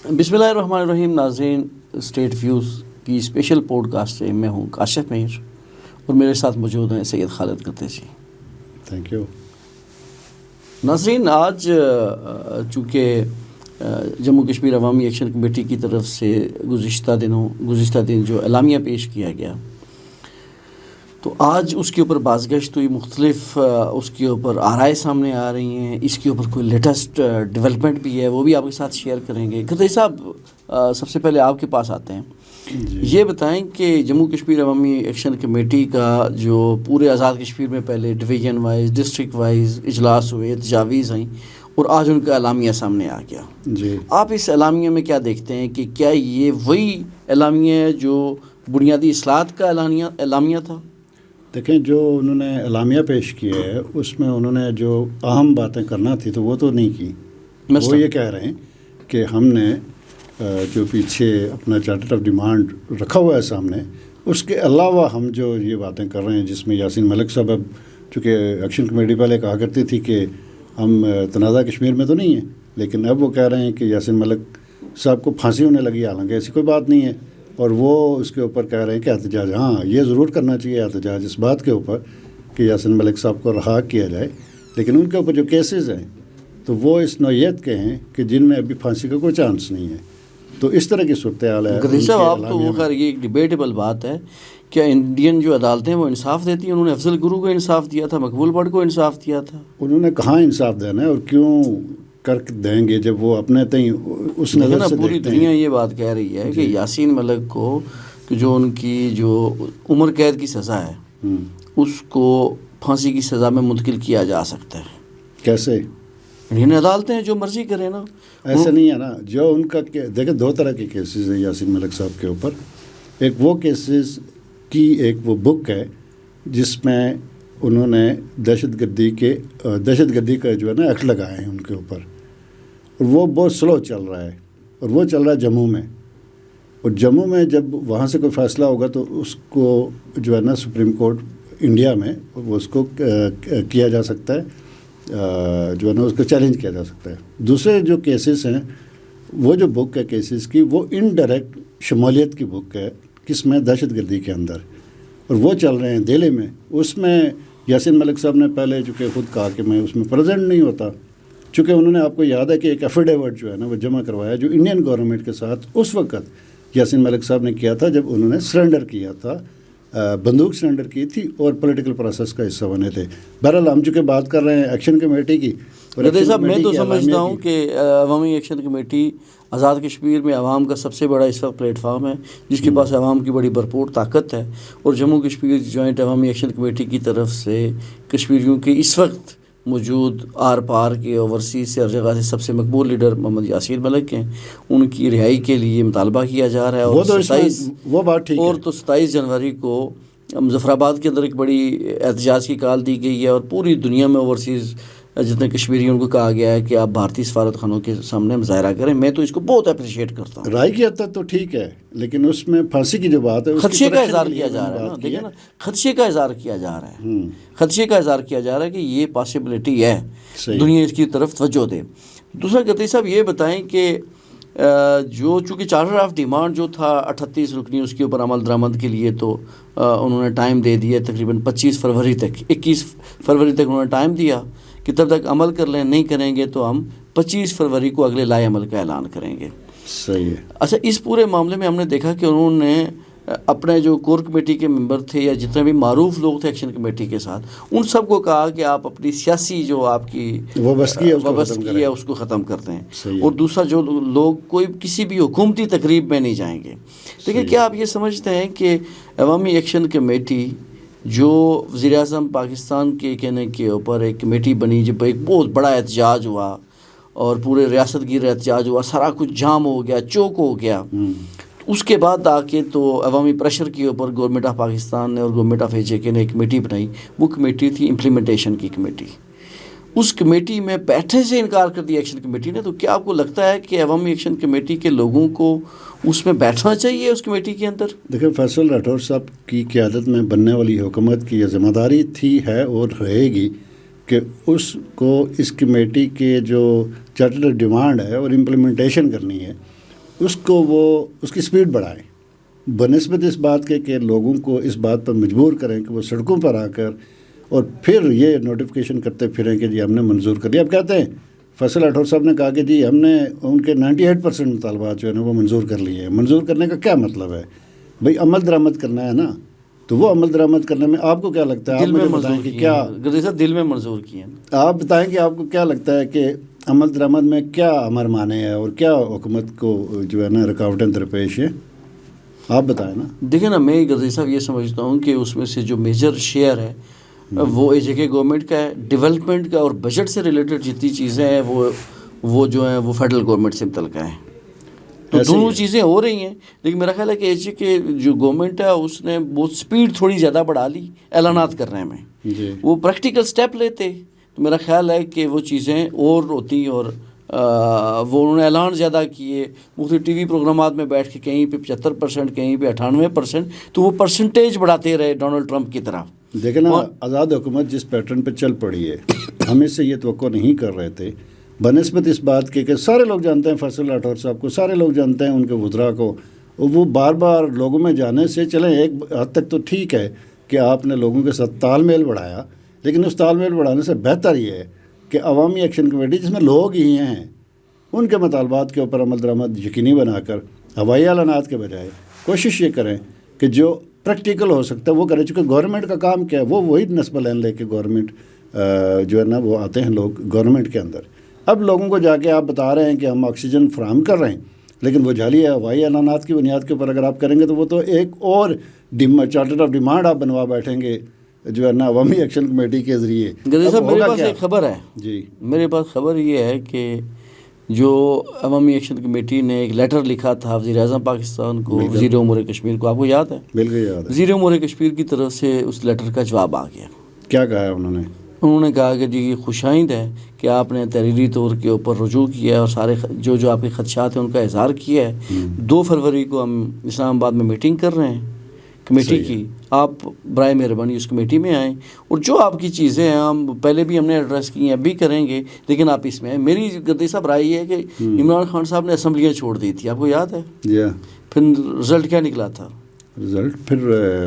بسم اللہ الرحمن الرحیم. ناظرین، اسٹیٹ ویوز کی اسپیشل پوڈ کاسٹ سے میں ہوں کاشف مہر اور میرے ساتھ موجود ہیں سید خالد قطع جی. Thank you. ناظرین، آج چونکہ جموں کشمیر عوامی ایکشن کمیٹی کی طرف سے گزشتہ دن جو اعلامیہ پیش کیا گیا، تو آج اس کے اوپر بازگشت ہوئی، مختلف اس کے اوپر آرائے سامنے آ رہی ہیں. اس کے اوپر کوئی لیٹسٹ ڈیولپمنٹ بھی ہے، وہ بھی آپ کے ساتھ شیئر کریں گے. قطعی صاحب، سب سے پہلے آپ کے پاس آتے ہیں. یہ بتائیں کہ جموں کشمیر عوامی ایکشن کمیٹی کا جو پورے آزاد کشمیر میں پہلے ڈویژن وائز، ڈسٹرکٹ وائز اجلاس ہوئے، تجاویز آئیں اور آج ان کا اعلامیہ سامنے آ گیا. جی، آپ اس اعلامیہ میں کیا دیکھتے ہیں کہ کیا یہ وہی اعلامیہ ہے جو بنیادی اصلاحات کا اعلامیہ تھا؟ دیکھیں، جو انہوں نے اعلامیہ پیش کیا ہے اس میں انہوں نے جو اہم باتیں کرنا تھی تو وہ تو نہیں کی. وہ یہ کہہ رہے ہیں کہ ہم نے جو پیچھے اپنا چارٹر آف ڈیمانڈ رکھا ہوا ہے سامنے، اس کے علاوہ ہم جو یہ باتیں کر رہے ہیں، جس میں یاسین ملک صاحب، اب چونکہ ایکشن کمیٹی پہلے کہا کرتی تھی کہ ہم تنازع کشمیر میں تو نہیں ہیں، لیکن اب وہ کہہ رہے ہیں کہ یاسین ملک صاحب کو پھانسی ہونے لگی. حالانکہ ایسی کوئی بات نہیں ہے، اور وہ اس کے اوپر کہہ رہے ہیں کہ احتجاج، ہاں یہ ضرور کرنا چاہیے احتجاج اس بات کے اوپر کہ یاسین ملک صاحب کو رہا کیا جائے. لیکن ان کے اوپر جو کیسز ہیں تو وہ اس نوعیت کے ہیں کہ جن میں ابھی پھانسی کا کوئی چانس نہیں ہے. تو اس طرح کی صورتحال ہے. آپ تو وہ خیر یہ ایک ڈیبیٹیبل بات ہے. کیا انڈین جو عدالتیں وہ انصاف دیتی ہیں؟ انہوں نے افضل گرو کو انصاف دیا تھا، مقبول بٹ کو انصاف دیا تھا. انہوں نے کہاں انصاف دینا ہے اور کیوں کر دیں گے جب وہ اپنے تئیں اس نظر سے پوری دنیا یہ بات کہہ رہی ہے کہ یاسین ملک کو جو ان کی جو عمر قید کی سزا ہے اس کو پھانسی کی سزا میں منتقل کیا جا سکتا ہے. کیسے؟ انہیں عدالتیں جو مرضی کریں نا. ایسا نہیں ہے نا. جو ان کا دیکھیں، دو طرح کے کیسز ہیں یاسین ملک صاحب کے اوپر. ایک وہ کیسز کی ایک وہ بک ہے جس میں انہوں نے دہشت گردی کا جو ہے نا ایکٹ لگائے ہیں ان کے اوپر، اور وہ بہت سلو چل رہا ہے، اور وہ چل رہا ہے جموں میں. اور جموں میں جب وہاں سے کوئی فیصلہ ہوگا تو اس کو جو ہے نا سپریم کورٹ انڈیا میں وہ اس کو کیا جا سکتا ہے، جو ہے نا اس کو چیلنج کیا جا سکتا ہے. دوسرے جو کیسز ہیں، وہ جو بک ہے کیسز کی، وہ انڈائریکٹ شمولیت کی بک ہے، کس میں؟ دہشت گردی کے اندر. اور وہ چل رہے ہیں دہلی میں. اس میں یاسین ملک صاحب نے پہلے چونکہ خود کہا کہ میں اس میں پریزنٹ نہیں ہوتا، چونکہ انہوں نے، آپ کو یاد ہے کہ ایک ایفیڈیوٹ جو ہے نا وہ جمع کروایا جو انڈین گورنمنٹ کے ساتھ اس وقت یاسین ملک صاحب نے کیا تھا جب انہوں نے سرنڈر کیا تھا، بندوق سرنڈر کی تھی اور پولیٹیکل پروسیس کا حصہ بنے تھے. بہرحال ہم چونکہ بات کر رہے ہیں ایکشن کمیٹی کی، صاحب میں تو سمجھتا ہوں کہ عوامی ایکشن کمیٹی آزاد کشمیر میں عوام کا سب سے بڑا اس وقت پلیٹ فارم ہے، جس کے پاس عوام کی بڑی بھرپور طاقت ہے. اور جموں کشمیر جوائنٹ عوامی ایکشن کمیٹی کی طرف سے کشمیریوں کے اس وقت موجود آر پار کے اوورسیز سے ہر جگہ سے سب سے مقبول لیڈر محمد یاسین ملک ہیں. ان کی رہائی کے لیے مطالبہ کیا جا رہا ہے. اور 27 جنوری کو مظفر آباد کے اندر ایک بڑی احتجاج کی کال دی گئی ہے، اور پوری دنیا میں اوورسیز جتنے کشمیری ان کو کہا گیا ہے کہ آپ بھارتی سفارت خانوں کے سامنے مظاہرہ کریں. میں تو اس کو بہت اپریشیٹ کرتا ہوں. رائے کی حد تک تو ٹھیک ہے، لیکن اس میں پھانسی کی جو بات ہے، خدشے کا اظہار کیا جا رہا ہے نا. دیکھیں نا، خدشے کا اظہار کیا جا رہا ہے، خدشے کا اظہار کیا جا رہا ہے کہ یہ پاسبلٹی ہے، دنیا اس کی طرف توجہ دے. دوسرا قطعی صاحب یہ بتائیں کہ جو چونکہ چارٹر آف ڈیمانڈ جو تھا 38 رکنی، اس کے اوپر عمل درآمد کے لیے تو انہوں نے ٹائم دے دیا تقریباً 25 فروری تک، 21 فروری تک انہوں نے ٹائم دیا کہ تب تک عمل کر لیں. نہیں کریں گے تو ہم 25 فروری کو اگلے لائے عمل کا اعلان کریں گے. صحیح ہے. اچھا، اس پورے معاملے میں ہم نے دیکھا کہ انہوں نے اپنے جو کور کمیٹی کے ممبر تھے یا جتنے بھی معروف لوگ تھے ایکشن کمیٹی کے ساتھ، ان سب کو کہا کہ آپ اپنی سیاسی جو آپ کی وابستگی ہے اس کو ختم کر دیں. اور دوسرا، جو لوگ کوئی کسی بھی حکومتی تقریب میں نہیں جائیں گے. لیکن کیا آپ یہ سمجھتے ہیں کہ عوامی ایکشن کمیٹی جو وزیر اعظم پاکستان کے کہنے کے اوپر ایک کمیٹی بنی، جب ایک بہت بڑا احتجاج ہوا اور پورے ریاست گیر احتجاج ہوا، سارا کچھ جام ہو گیا، چوک ہو گیا، اس کے بعد آ کے تو عوامی پریشر کے اوپر گورنمنٹ آف پاکستان نے اور گورنمنٹ آف AJ نے ایک کمیٹی بنائی. وہ کمیٹی تھی امپلیمنٹیشن کی کمیٹی. اس کمیٹی میں بیٹھے سے انکار کر دیا ایکشن کمیٹی نے. تو کیا آپ کو لگتا ہے کہ عوامی ایکشن کمیٹی کے لوگوں کو اس میں بیٹھنا چاہیے اس کمیٹی کے اندر؟ دیکھیں، فیصل راٹھور صاحب کی قیادت میں بننے والی حکومت کی یہ ذمہ داری تھی، ہے اور رہے گی کہ اس کو اس کمیٹی کے جو چارٹر ڈیمانڈ ہے اور امپلیمنٹیشن کرنی ہے، اس کو وہ اس کی سپیڈ بڑھائیں بنسبت اس بات کے کہ لوگوں کو اس بات پر مجبور کریں کہ وہ سڑکوں پر آ کر اور پھر یہ نوٹیفیکیشن کرتے پھریں کہ جی ہم نے منظور کر لیا. اب کہتے ہیں فیصل راٹھور صاحب نے کہا کہ جی ہم نے ان کے 98% مطالبات جو ہے نا وہ منظور کر لیے ہیں. منظور کرنے کا کیا مطلب ہے؟ بھئی عمل درآمد کرنا ہے نا, تو وہ عمل درآمد کرنے میں آپ کو کیا لگتا ہے؟ آپ مجھے بتائیں کہ کیا دل میں منظور کیے ہیں. آپ بتائیں کہ آپ کو کیا لگتا ہے کہ عمل درآمد میں کیا امر مانے ہے اور کیا حکومت کو جو ہے نا رکاوٹیں درپیش ہیں؟ آپ بتائیں نا. دیکھیں نا, میں غزی صاحب یہ سمجھتا ہوں کہ اس میں سے جو میجر شیئر ہے وہ ایک جگہ گورنمنٹ کا ہے, ڈیولپمنٹ کا اور بجٹ سے ریلیٹڈ جتنی چیزیں ہیں وہ جو ہیں وہ فیڈرل گورنمنٹ سے متعلقہ ہیں. تو دونوں چیزیں ہو رہی ہیں, لیکن میرا خیال ہے کہ ایچ کے جو گورنمنٹ ہے اس نے بہت سپیڈ تھوڑی زیادہ بڑھا لی اعلانات کرنے میں. وہ پریکٹیکل سٹیپ لیتے تو میرا خیال ہے کہ وہ چیزیں اور ہوتی, اور وہ انہوں نے اعلان زیادہ کیے مختلف ٹی وی پروگرامات میں بیٹھ کے, کہیں پہ 75%, کہیں پہ 98%, تو وہ پرسنٹیج بڑھاتے رہے ڈونلڈ ٹرمپ کی طرف. دیکھیں نا, آزاد حکومت جس پیٹرن پہ چل پڑی ہے, ہم اس سے یہ توقع نہیں کر رہے تھے بنسبت اس بات کے کہ سارے لوگ جانتے ہیں فیصل راٹھور صاحب کو, سارے لوگ جانتے ہیں ان کے وزراء کو. وہ بار بار لوگوں میں جانے سے چلیں ایک حد تک تو ٹھیک ہے کہ آپ نے لوگوں کے ساتھ تال میل بڑھایا, لیکن اس تال میل بڑھانے سے بہتر یہ ہے کہ عوامی ایکشن کمیٹی جس میں لوگ ہی ہیں ان کے مطالبات کے اوپر عمل درآمد یقینی بنا کر ہوائی اعلانات کے بجائے کوشش یہ کریں کہ جو پریکٹیکل ہو سکتا ہے وہ کریں. چونکہ گورنمنٹ کا کام کیا ہے, وہ وہی نسبہ لین لے کے گورنمنٹ جو ہے نا وہ آتے ہیں لوگ گورنمنٹ کے اندر. اب لوگوں کو جا کے آپ بتا رہے ہیں کہ ہم آکسیجن فراہم کر رہے ہیں, لیکن وہ جعلی ہوائی اعلانات کی بنیاد کے اوپر اگر آپ کریں گے تو وہ تو ایک اور چارٹر آف ڈیمانڈ آپ بنوا بیٹھیں گے جو ہے نا عوامی ایکشن کمیٹی کے ذریعے. غزی صاحب میرے پاس ایک خبر ہے. جی میرے پاس خبر یہ ہے کہ جو عوامی ایکشن کمیٹی نے ایک لیٹر لکھا تھا وزیر اعظم پاکستان کو, وزیر امور کشمیر کو, آپ کو یاد ہے؟ بالکل یاد ہے. وزیر امور کشمیر کی طرف سے اس لیٹر کا جواب آ گیا. کیا کہا ہے انہوں نے؟ انہوں نے کہا کہ جی یہ خوش آئند ہے کہ آپ نے تحریری طور کے اوپر رجوع کیا ہے اور سارے جو آپ کے خدشات ہیں ان کا اظہار کیا ہے. 2 فروری کو ہم اسلام آباد میں میٹنگ کر رہے ہیں کمیٹی کی, آپ برائے مہربانی اس کمیٹی میں آئیں, اور جو آپ کی چیزیں ہیں ہم پہلے بھی ہم نے ایڈریس کی ہیں, اب بھی کریں گے, لیکن آپ اس میں ہیں. میری غدی صاحب رائے یہ ہے کہ عمران خان صاحب نے اسمبلیاں چھوڑ دی تھی, آپ کو یاد ہے؟ پھر رزلٹ کیا نکلا تھا؟ رزلٹ پھر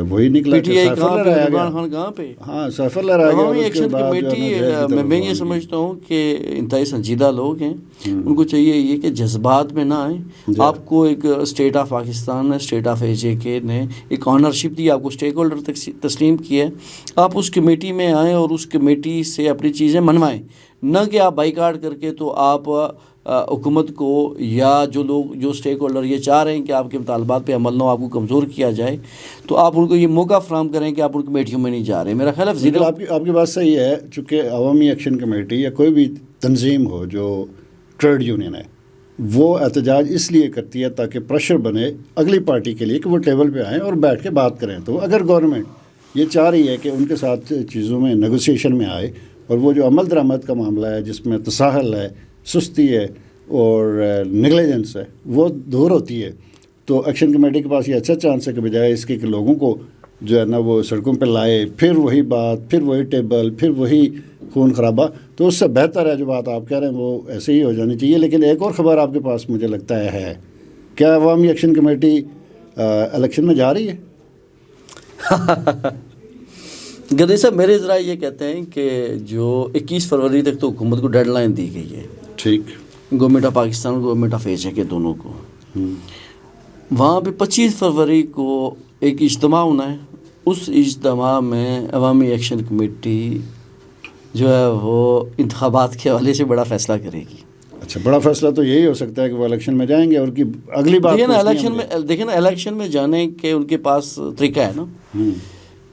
وہی نکلا کہ عمران خان کہاں پہ. ہاں سیف اللہ رہ گیا. عوامی ایکشن کمیٹی میں یہ سمجھتا ہوں کہ انتہائی سنجیدہ لوگ ہیں, ان کو چاہیے یہ کہ جذبات میں نہ آئیں. آپ کو ایک اسٹیٹ آف پاکستان نے, اسٹیٹ آف AJ نے ایک آنرشپ دی, آپ کو اسٹیک ہولڈر تسلیم کیا ہے. آپ اس کمیٹی میں آئیں اور اس کمیٹی سے اپنی چیزیں منوائیں, نہ کہ آپ بائیکاٹ کر کے تو آپ حکومت کو یا جو لوگ جو اسٹیک ہولڈر یہ چاہ رہے ہیں کہ آپ کے مطالبات پہ عمل نہ ہو, آپ کو کمزور کیا جائے, تو آپ ان کو یہ موقع فراہم کریں کہ آپ ان کمیٹیوں میں نہیں جا رہے. میرا خیال ہے آپ کی بات صحیح ہے. چونکہ عوامی ایکشن کمیٹی یا کوئی بھی تنظیم ہو جو ٹریڈ یونین ہے, وہ احتجاج اس لیے کرتی ہے تاکہ پریشر بنے اگلی پارٹی کے لیے کہ وہ ٹیبل پہ آئیں اور بیٹھ کے بات کریں. تو اگر گورنمنٹ یہ چاہ رہی ہے کہ ان کے ساتھ چیزوں میں نیگوسیشن میں آئے, اور وہ جو عمل درآمد کا معاملہ ہے جس میں تساہل ہے, سستی ہے اور نیگلیجنس ہے, وہ دور ہوتی ہے, تو ایکشن کمیٹی کے پاس یہ اچھا چانس ہے کہ بجائے اس کے کہ لوگوں کو جو ہے نا وہ سڑکوں پہ لائے, پھر وہی بات, پھر وہی ٹیبل, پھر وہی خون خرابہ, تو اس سے بہتر ہے جو بات آپ کہہ رہے ہیں وہ ایسے ہی ہو جانی چاہیے. لیکن ایک اور خبر آپ کے پاس مجھے لگتا ہے کیا عوامی ایکشن کمیٹی الیکشن میں جا رہی ہے؟ غدی صاحب میرے ذرا یہ کہتے ہیں کہ جو 21 فروری تک تو حکومت کو ڈیڈ لائن دی گئی ہے, ٹھیک, گورنمنٹ آف پاکستان اور گورنمنٹ آف AJ کے دونوں کو. وہاں پہ 25 فروری کو ایک اجتماع ہونا ہے. اس اجتماع میں عوامی ایکشن کمیٹی جو ہے وہ انتخابات کے حوالے سے بڑا فیصلہ کرے گی. اچھا, بڑا فیصلہ تو یہی ہو سکتا ہے کہ وہ الیکشن میں جائیں گے, اور اگلی بات دیکھیں نا الیکشن میں جانے کے ان کے پاس طریقہ ہے نا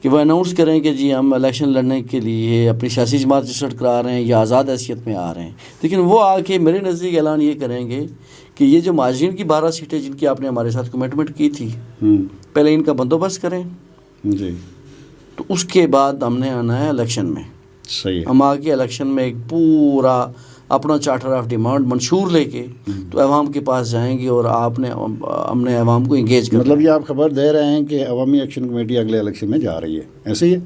کہ وہ اناؤنس کریں کہ جی ہم الیکشن لڑنے کے لیے اپنی سیاسی جماعت رجسٹر کرا رہے ہیں یا آزاد حیثیت میں آ رہے ہیں. لیکن وہ آ کے میرے نزدیک اعلان یہ کریں گے کہ یہ جو مہاجرین کی 12 سیٹیں جن کی آپ نے ہمارے ساتھ کمٹمنٹ کی تھی, پہلے ان کا بندوبست کریں جی, تو اس کے بعد ہم نے آنا ہے الیکشن میں. صحیح ہے. ہم آ کے الیکشن میں ایک پورا اپنا چارٹر آف ڈیمانڈ منشور لے کے تو عوام کے پاس جائیں گے, اور ہم نے عوام کو انگیج کرنا. مطلب یہ آپ خبر دے رہے ہیں کہ عوامی ایکشن کمیٹی اگلے الیکشن میں جا رہی ہے, ایسے ہی ہے؟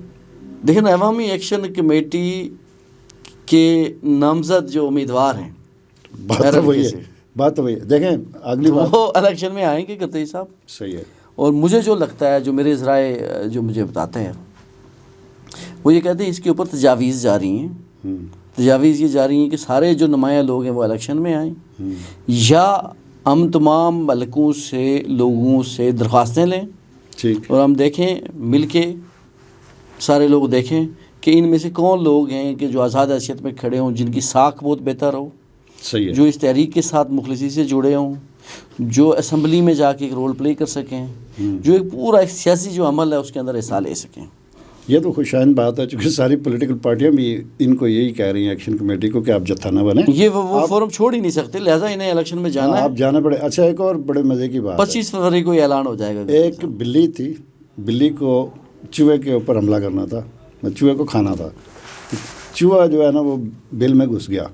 دیکھیں نا, عوامی ایکشن کمیٹی کے نامزد جو امیدوار ہیں, بات تو وہی ہے, بات تو وہی دیکھیں اگلی بات وہ الیکشن میں آئیں گے گدئی صاحب. صحیح ہے. اور مجھے جو لگتا ہے، جو میرے ذرائع جو مجھے بتاتے ہیں، وہ یہ کہتے ہیں اس کے اوپر تجاویز جاری ہیں. تجاویز یہ جاری ہیں کہ سارے جو نمایاں لوگ ہیں وہ الیکشن میں آئیں، یا ہم تمام ملکوں سے لوگوں سے درخواستیں لیں اور ہم دیکھیں مل کے، سارے لوگ دیکھیں کہ ان میں سے کون لوگ ہیں کہ جو آزاد حیثیت میں کھڑے ہوں، جن کی ساکھ بہت بہتر ہو، صحیح ہے، جو اس تحریک کے ساتھ مخلصی سے جڑے ہوں، جو اسمبلی میں جا کے ایک رول پلے کر سکیں، جو ایک پورا ایک سیاسی جو عمل ہے اس کے اندر حصہ لے سکیں. یہ تو خوشائن بات ہے، چونکہ ساری پولیٹیکل پارٹیاں بھی ان کو یہی کہہ رہی ہیں ایکشن کمیٹی کو کہ آپ جتھا نہ بنیں، یہ وہ فورم چھوڑ ہی نہیں سکتے، لہٰذا انہیں الیکشن میں جانا ہے. آپ جانا پڑے. اچھا ایک اور بڑے مزے کی بات 25 فروری کو اعلان ہو جائے گا. ایک بلی تھی، بلی کو چوہے کے اوپر حملہ کرنا تھا، چوہے کو کھانا تھا. چوہا جو ہے نا وہ بل میں گھس گیا.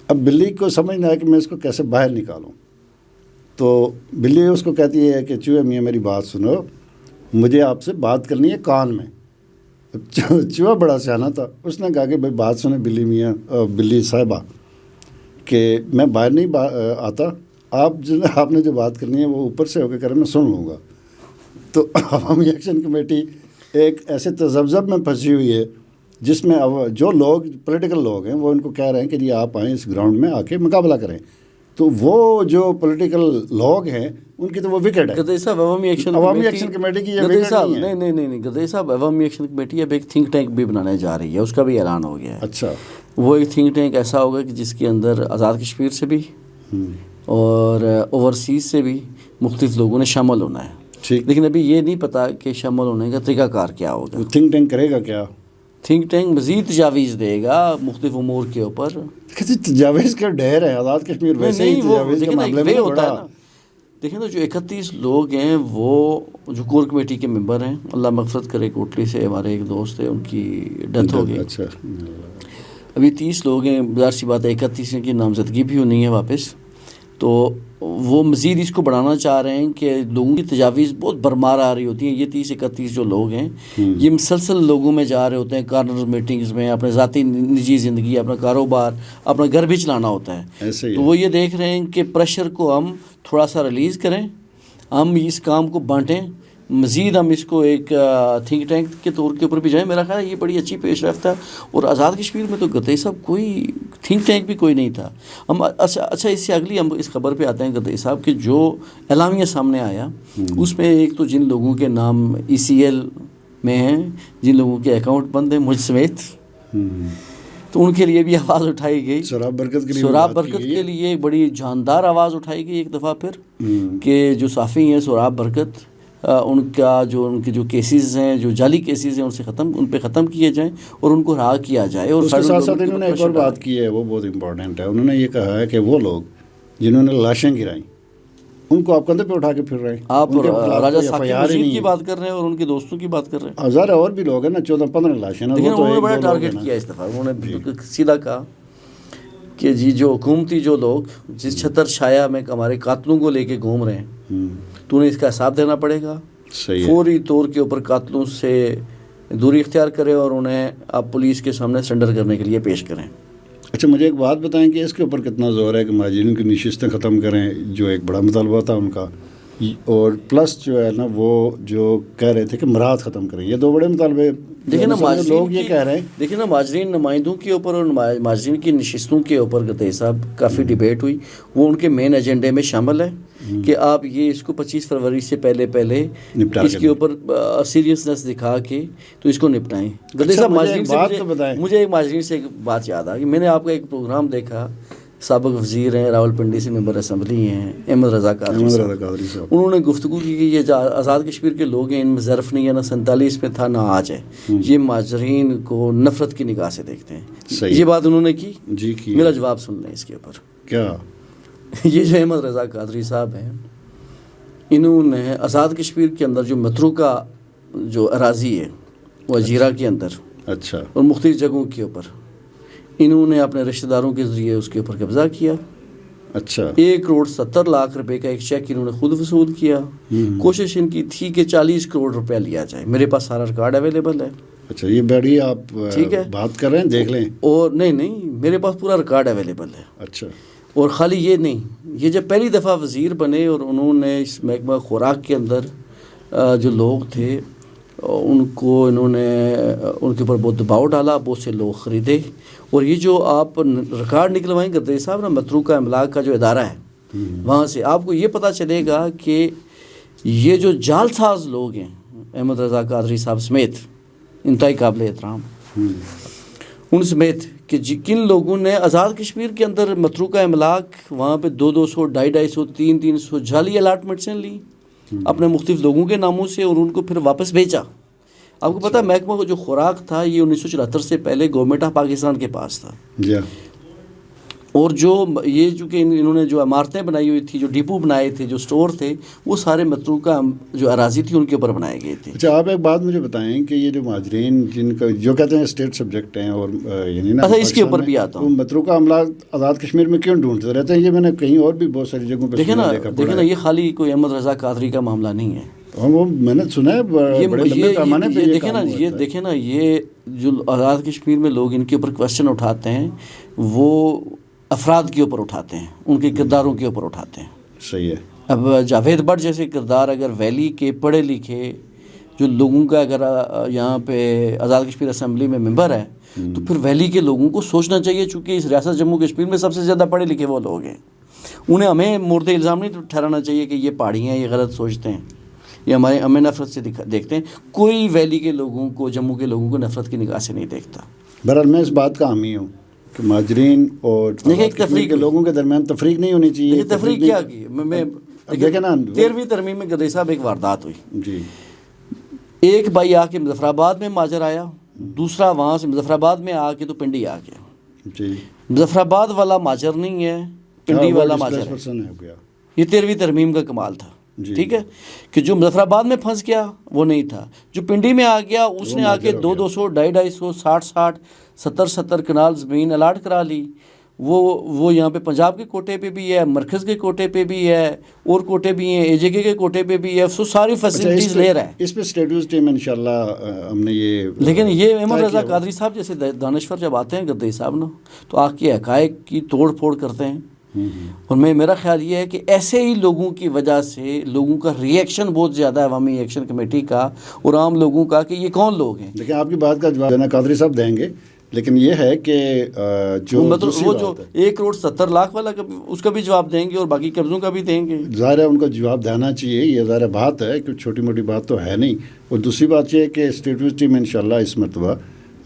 اب بلی کو سمجھ نہ آیا کہ میں اس کو کیسے باہر نکالوں. تو بلی اس کو کہتی ہے کہ چوہے میاں میری بات سنو، مجھے آپ سے بات کرنی ہے کان میں. چوہا بڑا سیانا تھا، اس نے کہا کہ بھائی بات سنیں بلی میاں، بلی صاحبہ، کہ میں باہر نہیں آتا، آپ نے جو بات کرنی ہے وہ اوپر سے ہو کے کریں، میں سن لوں گا. تو عوامی ایکشن کمیٹی ایک ایسے تذبذب میں پھنسی ہوئی ہے جس میں جو لوگ پولیٹیکل لوگ ہیں وہ ان کو کہہ رہے ہیں کہ جی آپ آئیں اس گراؤنڈ میں آ کے مقابلہ کریں. تو وہ جو پولیٹیکل لوگ ہیں ان کی تو وہ وکٹ ہے. گدئی صاحب عوامی ایکشن کمیٹی کی گدئی صاحب نہیں گدئی صاحب عوامی ایکشن کمیٹی اب ایک تھنک ٹینک بھی بنانے جا رہی ہے، اس کا بھی اعلان ہو گیا ہے. اچھا. وہ ایک تھنک ٹینک ایسا ہوگا کہ جس کے اندر آزاد کشمیر سے بھی اور اوورسیز سے بھی مختلف لوگوں نے شامل ہونا ہے. لیکن ابھی یہ نہیں پتا کہ شامل ہونے کا طریقہ کار کیا ہوگا. تھنک ٹینک کرے گا کیا؟ تھنک ٹینک مزید تجاویز دے گا مختلف امور کے اوپر. تجاویز کا ڈھیر ہے آزاد کشمیر ویسے ہی تجاویز کے معاملے میں ہوتا ہے نا. دیکھیں تو جو 31 لوگ ہیں وہ جو کور کمیٹی کے ممبر ہیں، اللہ مغفرت کرے، کوٹلی سے ہمارے ایک دوست ہیں، ان کی ڈیتھ ہو گئی. اچھا. ابھی 30 لوگ ہیں، ظاہر سی بات ہے 31 کی نامزدگی بھی نہیں ہے واپس. تو وہ مزید اس کو بڑھانا چاہ رہے ہیں کہ لوگوں کی تجاویز بہت برمار آ رہی ہوتی ہیں. یہ 30-31 جو لوگ ہیں یہ مسلسل لوگوں میں جا رہے ہوتے ہیں، کارنر میٹنگز میں، اپنے ذاتی نجی زندگی، اپنا کاروبار، اپنا گھر بھی چلانا ہوتا ہے. تو وہ یہ دیکھ رہے ہیں کہ پریشر کو ہم تھوڑا سا ریلیز کریں، ہم اس کام کو بانٹیں، مزید ہم اس کو ایک تھنک ٹینک کے طور کے اوپر بھی جائیں. میرا خیال ہے یہ بڑی اچھی پیش رفت ہے. اور آزاد کشمیر میں تو گدئی صاحب کوئی تھنک ٹینک بھی کوئی نہیں تھا. ہم اچھا اس سے اگلی ہم اس خبر پہ آتے ہیں گدئی صاحب کہ جو اعلامیہ سامنے آیا اس میں ایک تو جن لوگوں کے نام ECL میں ہیں، جن لوگوں کے اکاؤنٹ بند ہیں مجھ سمیت، تو ان کے لیے بھی آواز اٹھائی گئی. سوراب برکت کے لیے ایک بڑی جاندار آواز اٹھائی گئی ایک دفعہ پھر، کہ جو صحافی ہیں سوراب برکت، ان کے جو کیسز ہیں، جو جعلی کیسز ہیں، ان پہ ختم کیے جائیں اور ان کو رہا کیا جائے. اور اس کے ساتھ ساتھ انہوں نے ایک اور بات کی ہے، وہ بہت امپورٹنٹ ہے. انہوں نے یہ کہا ہے کہ وہ لوگ جنہوں نے لاشیں گرائیں ان کو آپ کندھے پہ اٹھا کے پھر رہے ہیں. آپ راجہ ثاقب مجید کی بات کر رہے ہیں اور ان کے دوستوں کی بات کر رہے ہیں. ہزار اور بھی لوگ ہیں نا، 14-15 لاشیں. لیکن انہوں نے بڑا ٹارگیٹ کیا اس دفعہ. انہوں نے سیدھا کہا کہ جی جو حکومتی جو لوگ جس چھتر چھایا میں ہمارے قاتلوں کو لے کے گھوم رہے ہیں، تو انہیں اس کا حساب دینا پڑے گا. فوری طور کے اوپر قاتلوں سے دوری اختیار کریں اور انہیں آپ پولیس کے سامنے سرنڈر کرنے کے لیے پیش کریں. اچھا مجھے ایک بات بتائیں کہ اس کے اوپر کتنا زور ہے کہ مہاجرین کی نشستیں ختم کریں، جو ایک بڑا مطالبہ تھا ان کا، اور پلس جو ہے نا وہ جو کہہ رہے تھے کہ مراحت ختم کریں. یہ دو بڑے مطالبے دیکھیں نا لوگ یہ کہہ رہے ہیں. دیکھیں نا مہاجرین نمائندوں کے اوپر اور مہاجرین کی نشستوں کے اوپر گدئی صاحب کافی ڈیبیٹ ہوئی. وہ ان کے مین ایجنڈے میں شامل ہے کہ آپ یہ اس کو 25 فروری سے پہلے اس کے اوپر سیریسنس دکھا کے تو اس کو نپٹائیں. گدئی صاحب مجھے ایک مہاجرین سے ایک بات یاد آ کہ میں نے آپ کا ایک پروگرام دیکھا، سابق وزیر ہیں، راولپنڈی سے ممبر اسمبلی ہیں، احمد رضا قادری صاحب. انہوں نے گفتگو کی کہ یہ آزاد کشمیر کے لوگ ہیں، ان میں ظرف نہیں ہے، نہ 47 میں تھا نہ آج ہے. یہ مہاجرین کو نفرت کی نگاہ سے دیکھتے ہیں. یہ بات انہوں نے کی. میرا جواب سن لیں اس کے اوپر. کیا یہ جو احمد رضا قادری صاحب ہیں، انہوں نے آزاد کشمیر کے اندر جو متروکہ جو اراضی ہے وہ اجیرہ کے اندر، اچھا، اور مختلف جگہوں کے اوپر انہوں نے اپنے رشتہ داروں کے ذریعے اس کے اوپر قبضہ کیا. اچھا. 1,70,00,000 روپے کا ایک چیک انہوں نے خود وصول کیا. کوشش ان کی تھی کہ 40 کروڑ روپیہ لیا جائے. میرے پاس سارا ریکارڈ اویلیبل ہے. اچھا یہ بڑی آپ ٹھیک ہے بات کر رہے ہیں، دیکھ لیں. اور نہیں میرے پاس پورا ریکارڈ اویلیبل ہے. اچھا. اور خالی یہ نہیں، یہ جب پہلی دفعہ وزیر بنے اور انہوں نے اس محکمہ خوراک کے اندر جو لوگ تھے ان کو انہوں نے ان کے اوپر بہت دباؤ ڈالا، بہت سے لوگ خریدے، اور یہ جو آپ ریکارڈ نکلوائیں گردئی صاحب نا متروکہ املاک کا جو ادارہ ہے وہاں سے آپ کو یہ پتہ چلے گا کہ یہ جو جال ساز لوگ ہیں احمد رضا قادری صاحب سمیت انتہائی قابل احترام ان سمیت کہ کن لوگوں نے آزاد کشمیر کے اندر متروکہ املاک وہاں پہ 200 250 300 جعلی الاٹمنٹس لی اپنے مختلف لوگوں کے ناموں سے اور ان کو پھر واپس بھیجا۔ آپ کو پتہ ہے محکمہ جو خوراک تھا یہ 1974 سے پہلے گورنمنٹ آف پاکستان کے پاس تھا، اور جو یہ چونکہ انہوں نے جو عمارتیں بنائی ہوئی تھی، جو ڈپو بنائے تھے، جو سٹور تھے، وہ سارے متروکہ جو اراضی تھی ان کے اوپر بنائے گئے تھے۔ اچھا آپ ایک بات مجھے بتائیں کہ یہ جو مہاجرین جن کا جو کہتے ہیں اسٹیٹ سبجیکٹ ہیں اور یعنی نا اچھا اس کے اوپر بھی آتا ہوں، متروکہ املاک آزاد کشمیر میں کیوں ڈھونڈتے رہتے ہیں؟ یہ میں نے کہیں اور بھی بہت ساری جگہوں پہ دیکھیں نا یہ خالی کوئی احمد رضا قادری کا معاملہ نہیں ہے، وہ میں نے سنا ہے بڑے لمبے پیمانے پہ دیکھیں نا یہ جو آزاد کشمیر میں لوگ ان کے اوپر کوشچن اٹھاتے ہیں وہ افراد کے اوپر اٹھاتے ہیں، ان کے کرداروں کے اوپر اٹھاتے ہیں۔ صحیح ہے۔ اب جاوید بٹ جیسے کردار اگر ویلی کے پڑھے لکھے جو لوگوں کا اگر یہاں پہ آزاد کشمیر اسمبلی میں ممبر ہے تو پھر ویلی کے لوگوں کو سوچنا چاہیے، چونکہ اس ریاست جموں کشمیر میں سب سے زیادہ پڑھے لکھے وہ لوگ ہیں، انہیں ہمیں مورد الزام نہیں ٹھہرانا چاہیے کہ یہ پہاڑی ہیں، یہ غلط سوچتے ہیں، یہ ہمیں نفرت سے دیکھتے ہیں۔ کوئی ویلی کے لوگوں کو، جموں کے لوگوں کو نفرت کی نگاہ سے نہیں دیکھتا۔ بہرحال میں اس بات کا حامی ہوں کہ مہاجرین اور کشمیر کے لوگوں کے درمیان تفریق نہیں ہونی چاہیے۔ تفریق کیا کی؟ میں دیکھیں نا 13ویں ترمیم میں گردئی صاحب ایک واردات ہوئی جی، ایک بھائی آ کے مظفر آباد میں مہاجر آیا، دوسرا وہاں سے مظفر آباد میں آ کے تو پنڈی آ گیا۔ جی، مظفر آباد والا مہاجر نہیں ہے، پنڈی والا مہاجر ہے۔ یہ 13ویں ترمیم کا کمال تھا، ٹھیک ہے، کہ جو مظفر آباد میں پھنس گیا وہ نہیں تھا، جو پنڈی میں آ گیا اس نے آ کے 200 250 60 70 کنال زمین الاٹ کرا لی۔ وہ یہاں پہ پنجاب کے کوٹے پہ بھی ہے، مرکز کے کوٹے پہ بھی ہے، اور کوٹے بھی ہیں، اے جے کے کوٹے پہ بھی ہے، ساری فیسلٹیز لے رہا ہے۔ اس پہ اسٹیٹس ٹیم انشاءاللہ ہم نے یہ، لیکن یہ احمد رضا قادری صاحب جیسے دانشور جب آتے ہیں گردئی صاحب نا تو آ کے حقائق کی توڑ پھوڑ کرتے ہیں، اور میرا خیال یہ ہے کہ ایسے ہی لوگوں کی وجہ سے لوگوں کا ری ایکشن بہت زیادہ ہے، عوامی ایکشن کمیٹی کا اور عام لوگوں کا، کہ یہ کون لوگ ہیں۔ لیکن آپ کی بات کا جواب دینا قادری صاحب دیں گے، لیکن یہ ہے کہ جو وہ جو 1,70,00,000 والا اس کا بھی جواب دیں گے اور باقی قبضوں کا بھی دیں گے، ظاہر ہے ان کا جواب دینا چاہیے، یہ ظاہر بات ہے کہ چھوٹی موٹی بات تو ہے نہیں۔ اور دوسری بات یہ ہے کہ اسٹیٹ ٹیم انشاءاللہ اس مرتبہ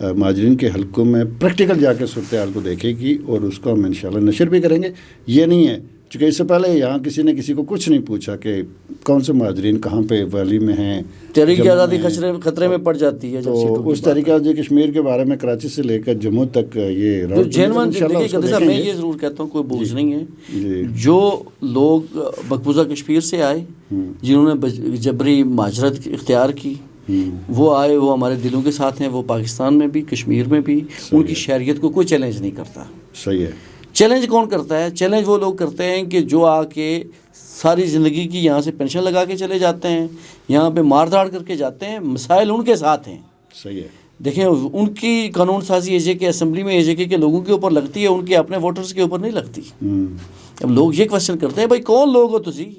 مہاجرین کے حلقوں میں پریکٹیکل جا کے صورتحال کو دیکھے گی اور اس کو ہم انشاءاللہ نشر بھی کریں گے۔ یہ نہیں ہے چونکہ اس سے پہلے یہاں کسی نے کسی کو کچھ نہیں پوچھا کہ کون سے مہاجرین کہاں پہ ویلی میں ہیں، تحریک آزادی خطرے میں پڑ جاتی ہے۔ تو اس طریقہ سے کشمیر کے بارے میں کراچی سے لے کر جموں تک یہ میں یہ ضرور کہتا ہوں، کوئی بوجھ نہیں ہے، جو لوگ مقبوضہ کشمیر سے آئے جنہوں نے جبری مہاجرت اختیار کی وہ آئے، وہ ہمارے دلوں کے ساتھ ہیں، وہ پاکستان میں بھی کشمیر میں بھی ان کی شہریت کو کوئی چیلنج نہیں کرتا۔ صحیح ہے۔ چیلنج کون کرتا ہے؟ چیلنج وہ لوگ کرتے ہیں کہ جو آ کے ساری زندگی کی یہاں سے پینشن لگا کے چلے جاتے ہیں، یہاں پہ مار دھاڑ کر کے جاتے ہیں، مسائل ان کے ساتھ ہیں۔ صحیح ہے۔ دیکھیں ان کی قانون سازی اے جے کے اسمبلی میں اے جے کے لوگوں کے اوپر لگتی ہے، ان کے اپنے ووٹرز کے اوپر نہیں لگتی۔ اب لوگ یہ کوشچن کرتے ہیں بھائی کون لوگ ہو تسی؟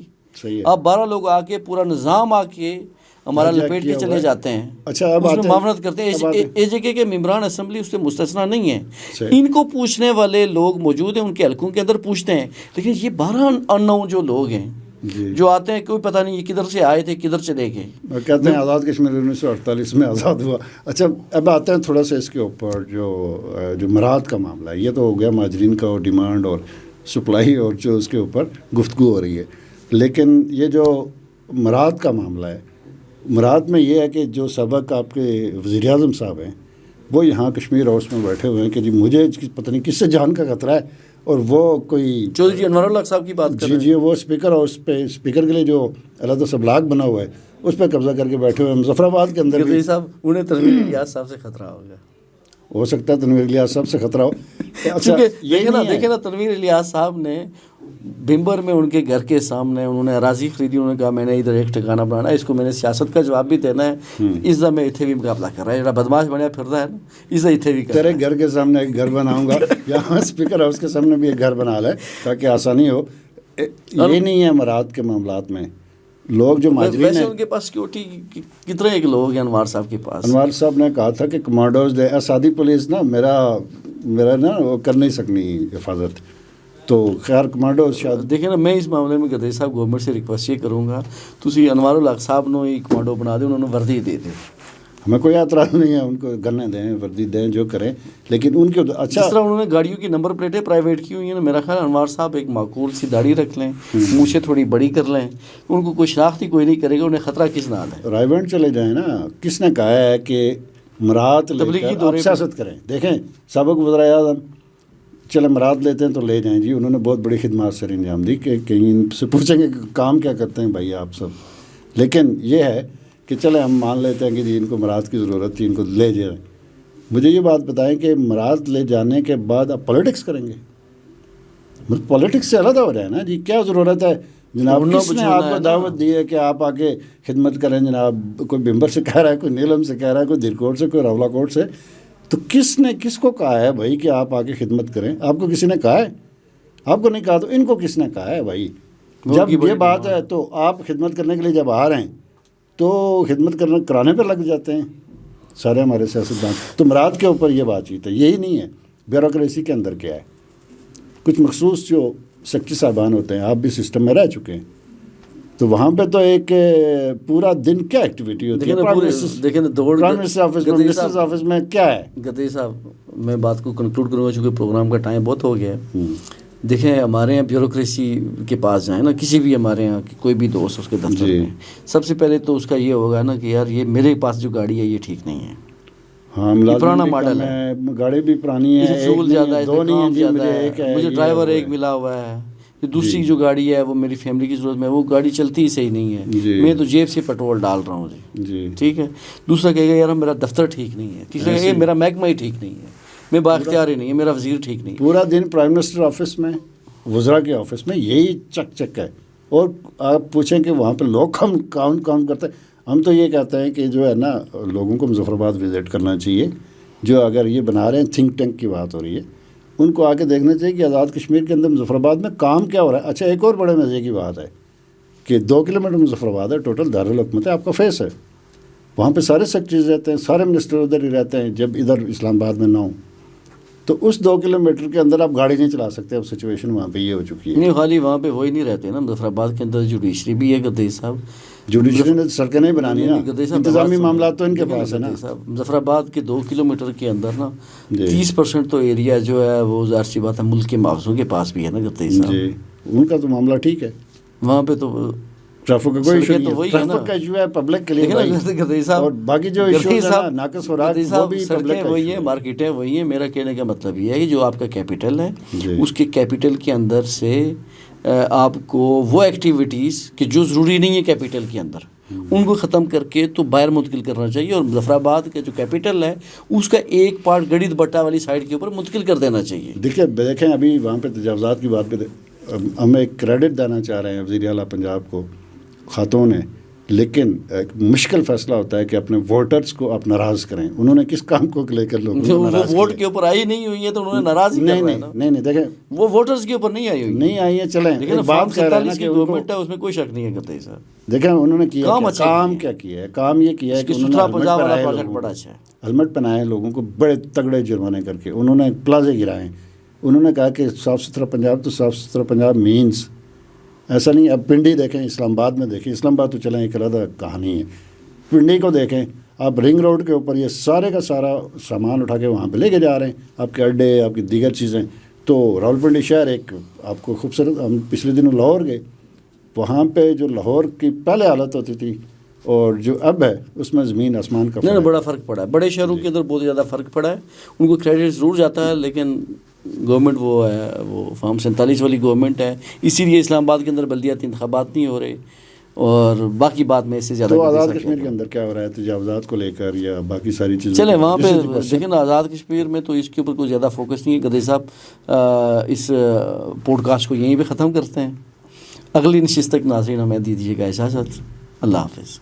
آپ 12 لوگ آ کے پورا نظام آ کے ہمارا لپیٹ کے چلے جاتے ہیں، اچھا اس میں معاونت کرتے ہیں۔ اے جے کے ممبران اسمبلی اس سے مستثنا نہیں ہیں، ان کو پوچھنے والے لوگ موجود ہیں، ان کے حلقوں کے اندر پوچھتے ہیں، لیکن یہ 12 ان جو لوگ ہیں جو آتے ہیں کوئی پتہ نہیں یہ کدھر سے آئے تھے کدھر چلے گئے، کہتے ہیں آزاد کشمیر 1948 میں آزاد ہوا۔ اچھا اب آتے ہیں تھوڑا سا اس کے اوپر جو مراد کا معاملہ ہے، یہ تو ہو گیا مہاجرین کا ڈیمانڈ اور سپلائی اور جو اس کے اوپر گفتگو ہو رہی ہے، لیکن یہ جو مراد کا معاملہ ہے، مراد میں یہ ہے کہ جو سابق آپ کے وزیر اعظم صاحب ہیں وہ یہاں کشمیر ہاؤس میں بیٹھے ہوئے ہیں کہ جی مجھے پتہ نہیں کس سے جان کا خطرہ ہے، اور وہ کوئی چودھری انور الحق صاحب کی بات کر رہے ہیں، جی وہ اسپیکر ہاؤس پہ اسپیکر کے لیے جو علیحدہ سے بلاک بنا ہوا ہے اس پہ قبضہ کر کے بیٹھے ہوئے ہیں۔ مظفر آباد کے اندر بھی صاحب انہیں تنویر الیاس صاحب سے خطرہ ہوگا، ہو سکتا ہے تنویر الیاس صاحب سے خطرہ ہو۔ دیکھیں نا تنویر الیاس صاحب نے بھمبر میں ان کے گھر کے سامنے انہوں نے اراضی خریدی, انہوں نے کہا میں نے ادھر ایک ٹھکانہ بنانا ہے, اس کو میں نے سیاست کا جواب بھی دینا ہے, اس طرح میں اتنے بھی مقابلہ کر رہا ہے, جڑا بدماش بنیا پھر رہا ہے نا, اس طرح اتنے بھی کر تیرے گھر کے سامنے ایک گھر بناؤں گا, یہاں اسپیکر ہاؤس کے سامنے بھی ایک گھر بنا لے تاکہ آسانی ہو. یہ نہیں ہے امارات کے معاملات میں لوگ جو ماجرین ہیں, ان کے پاس سیکورٹی کتنے ایک لوگ ہیں انوار صاحب کے پاس. انوار صاحب نے کہا تھا کہ کمانڈوز دے سادی پولیس نا میرا نا وہ کر نہیں سکنی حفاظت, تو خیر کمانڈوز شاید دیکھیں نا, میں اس معاملے میں گدئی صاحب گورنمنٹ سے ریکویسٹ یہ کروں گا, تسی انوار الحق صاحب نو ہی کمانڈو بنا دیں, انہوں نے وردی دے دیں. ہمیں کوئی اعتراض نہیں ہے, ان کو گنے دیں, وردی دیں, جو کریں, لیکن ان کے اچھا جس طرح انہوں نے گاڑیوں کی نمبر پلیٹیں پرائیویٹ کی ہوئی ہیں نا, میرا خیال انوار صاحب ایک معقول سی داڑھی رکھ لیں, منہ سے تھوڑی بڑی کر لیں, ان کو کوئی شناخت ہی کوئی نہیں کرے گا, انہیں خطرہ کس نال ہے. رائے بینڈ چلے جائیں نا, کس نے کہا ہے کہ مراد لے کر آپ سیاست کریں. دیکھیں سابق وزراء اعظم چلے مراد لیتے ہیں تو لے جائیں جی, انہوں نے بہت بڑی خدمات سر انجام دی, کہ کہیں ان سے پوچھیں گے کہ کام کیا کرتے ہیں بھائی آپ سب, لیکن یہ ہے کہ چلے ہم مان لیتے ہیں کہ جی ان کو مراد کی ضرورت تھی, ان کو لے جائیں. مجھے یہ بات بتائیں کہ مراد لے جانے کے بعد آپ پولیٹکس کریں گے, مطلب پولیٹکس سے علیحدہ ہو جائے نا جی, کیا ضرورت ہے جناب, کس نے آپ کو دعوت دی ہے کہ آپ آگے خدمت کریں جناب. کوئی بمبر سے کہہ رہا ہے, کوئی نیلم سے کہہ رہا ہے, کوئی درکوٹ سے, کوئی راولا کوٹ سے, تو کس نے کس کو کہا ہے بھائی کہ آپ آگے خدمت کریں؟ آپ کو کسی نے کہا ہے؟ آپ کو نہیں کہا تو ان کو کس نے کہا ہے بھائی؟ جب یہ بات ہے تو آپ خدمت کرنے کے لیے جب آ رہے ہیں تو خدمت کرانے پہ لگ جاتے ہیں سارے ہمارے سیاستدان. تو مراد کے اوپر یہ بات چیت ہے, یہی نہیں ہے. بیوروکریسی کے اندر کیا ہے, کچھ مخصوص جو سیکٹری صاحبان ہوتے ہیں, آپ بھی سسٹم میں رہ چکے ہیں, تو وہاں پہ تو ایک پورا دن کیا ایکٹیویٹی ہوتی ہے. دیکھیں پرائم منسٹر آفس میں, منسٹر آفس میں کیا ہے. گدئی صاحب میں بات کو کنکلوڈ کروں گا چونکہ پروگرام کا ٹائم بہت ہو گیا ہے. دیکھیں ہمارے یہاں بیوروکریسی کے پاس جائیں نا, کسی بھی ہمارے یہاں کوئی بھی دوست اس کے دفتر میں, سب سے پہلے تو اس کا یہ ہوگا نا کہ یار یہ میرے پاس جو گاڑی ہے یہ ٹھیک نہیں ہے. ہاں پرانا ماڈل ہے, گاڑی بھی پرانی ہے, فیول زیادہ ہے, کام زیادہ ہے, مجھے ڈرائیور ایک ملا ہوا ہے, دوسری جو گاڑی ہے وہ میری فیملی کی ضرورت میں, وہ گاڑی چلتی ہی صحیح نہیں ہے, میں تو جیب سے پیٹرول ڈال رہا ہوں جی, ٹھیک ہے. دوسرا کہے گا یار میرا دفتر ٹھیک نہیں ہے, تیسرا کہے گا میرا محکمہ ہی ٹھیک نہیں ہے, میں بااختیار ہی نہیں ہے, میرا وزیر ٹھیک نہیں ہے. پورا دن پرائم منسٹر آفس میں, وزراء کے آفس میں یہی چک چک ہے. اور آپ پوچھیں کہ وہاں پہ لوگ کام کرتے ہیں. ہم تو یہ کہتے ہیں کہ جو ہے نا لوگوں کو مظفر آباد وزٹ کرنا چاہیے, جو اگر یہ بنا رہے ہیں تھنک ٹینک کی بات ہو رہی ہے, ان کو آ کے دیکھنا چاہیے کہ آزاد کشمیر کے اندر مظفر آباد میں کام کیا ہو رہا ہے. اچھا ایک اور بڑے مزے کی بات ہے کہ 2 کلومیٹر مظفر آباد ہے, ٹوٹل دارالحکومت ہے, آپ کا فیس ہے, وہاں پہ سارے سیکٹریز رہتے ہیں, سارے منسٹر ادھر ہی رہتے ہیں, جب ادھر اسلام آباد میں نہ ہوں تو اس 2 کلومیٹر کے اندر آپ گاڑی نہیں چلا سکتے. اب سچویشن وہاں پہ یہ ہو چکی ہے. نہیں خالی وہاں پہ وہی نہیں رہتے نا, مظفر آباد کے اندر جوڈیشری بھی ہے گدئی صاحب, جوڈیشری نے سڑکیں نہیں بنانی نا, انتظامی معاملات تو ان کے پاس ہے نا. مظفر آباد کے 2 کلومیٹر کے اندر نا 30% تو ایریا جو ہے وہ ظاہر سی بات ہے ملک کے محافظوں کے پاس بھی ہے نا گدئی صاحب. جی ان کا تو معاملہ ٹھیک ہے, وہاں پہ تو ٹریفک کا کوئی ایشو نہیں ہے. ٹریفک کا ایشو ہے پبلک کے لیے, اور باقی جو ایشوز ہیں ناقص ہو رہا ہے وہ بھی پبلک کا وہی ہے, مارکیٹیں وہی ہیں. میرا کہنے کا مطلب یہ ہے کہ جو آپ کا کیپٹل ہے اس کے کیپٹل کے اندر سے آپ کو وہ ایکٹیویٹیز کہ جو ضروری نہیں ہے کیپٹل کے اندر, ان کو ختم کر کے تو باہر منتقل کرنا چاہیے. اور مظفر آباد کا جو کیپٹل ہے اس کا ایک پارٹ گڑی دوپٹہ والی سائڈ کے اوپر منتقل کر دینا چاہیے. دیکھیں ابھی وہاں پہ تجاوزات کی بات پہ ہم ایک کریڈٹ دینا چاہ رہے ہیں وزیر اعلیٰ پنجاب کو, خاتون ہیں, لیکن ایک مشکل فیصلہ ہوتا ہے کہ اپنے ووٹرز کو آپ ناراض کریں. انہوں نے کس کام کو لے کر لوگوں کو ناراض کیا؟ ووٹ کے اوپر آئی نہیں ہوئی ہے تو انہوں نے ناراض ہی کرنا ہے نا. نہیں دیکھیں وہ ووٹرز کے اوپر نہیں آئی ہوئی, نہیں آئی ہیں. چلیں لیکن بات کر رہے ہیں کہ گورنمنٹ ہے, اس میں کوئی شک نہیں ہے گدئی صاحب. دیکھیں انہوں نے کیا کام کیا کیا ہے. کام یہ کیا ہے کہ ستھرا پنجاب والا پروجیکٹ بڑا اچھا ہے. ہیلمٹ پہنائے لوگوں کو, بڑے تگڑے جرمانے کر کے. انہوں نے پلازے گرائے, انہوں نے کہا کہ صاف ستھرا پنجاب, تو صاف ستھرا پنجاب مینس ایسا نہیں. اب پنڈی دیکھیں, اسلام آباد میں دیکھیں, اسلام آباد تو چلیں ایک علیحدہ کہانی ہے, پنڈی کو دیکھیں آپ, رنگ روڈ کے اوپر یہ سارے کا سارا سامان اٹھا کے وہاں پہ لے کے جا رہے ہیں, آپ کے اڈے, آپ کی دیگر چیزیں. تو راولپنڈی شہر ایک آپ کو خوبصورت, ہم پچھلے دنوں لاہور گئے, وہاں پہ جو لاہور کی پہلے حالت ہوتی تھی اور جو اب ہے اس میں زمین آسمان کا نہیں, بڑا فرق پڑا ہے. بڑے شہروں کے اندر بہت زیادہ فرق پڑا ہے. ان کو کریڈٹ ضرور جاتا ہے, لیکن گورنمنٹ وہ ہے, وہ فارم 47 والی گورنمنٹ ہے, اسی لیے اسلام آباد کے اندر بلدیاتی انتخابات نہیں ہو رہے. اور باقی بات میں اس سے زیادہ تو آزاد کشمیر کے اندر کیا ہو رہا ہے تجاوزات کو لے کر یا باقی ساری چیزیں؟ چلیں وہاں پہ دیکھیں نا، آزاد کشمیر میں تو اس کے اوپر کوئی زیادہ فوکس نہیں ہے. گدے صاحب اس پوڈ کاسٹ کو یہیں پہ ختم کرتے ہیں. اگلی نشست تک ناظرین ہمیں دیجیے گا اجازت. اللہ حافظ.